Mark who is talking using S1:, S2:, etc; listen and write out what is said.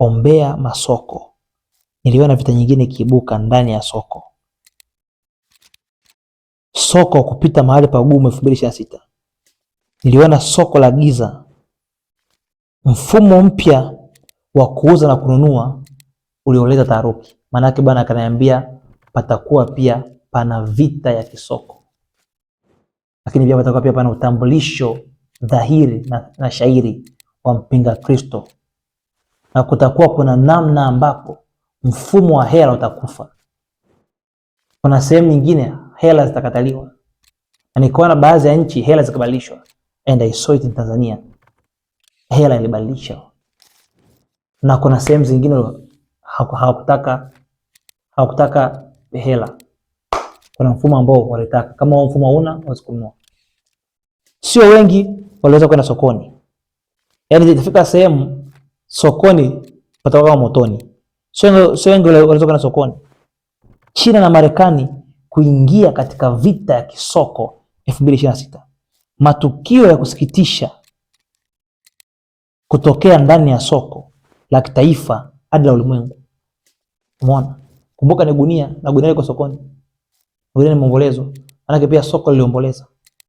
S1: ombea masoko. Niliona vita nyingine ikiibuka ndani ya soko. Soko kupita mahali pagumu 2026. Niliona soko la giza. Mfumo mpya wa kuuza na kununua ulioleta taharuki. Maana yake Bwana akaniambia patakuwa pia pana vita ya kisoko. Lakini pia patakuwa pia pana utambulisho dhahiri na shairi wa mpinga Kristo. Na kutakuwa kuna namna ambapo mfumo wa hela utakufa. Kuna sehemu nyingine hela zitakataliwa. Na nikaona baadhi ya nchi hela zikabadilishwa. And I saw it in Tanzania. Hela ilibadilishwa. Na kuna sehemu zingine hawakutaka hela. Kuna mfumo ambao walitaka. Kama mfumo huna, huwezi kununua. Sio wengi waliweza kwenda sokoni. Yaani itafika sehemu sokoni patakuwa kama motoni. Sio wengi waliweza kwenda sokoni. China na Marekani kuingia katika vita ya kisoko 2026. Matukio ya kusikitisha kutokea ndani ya soko la kitaifa hadi la ulimwengu. Umeona? Kumbuka ni gunia na gunia liko sokoni. Gunia ni maombolezo. Maana pia soko liliomboleza.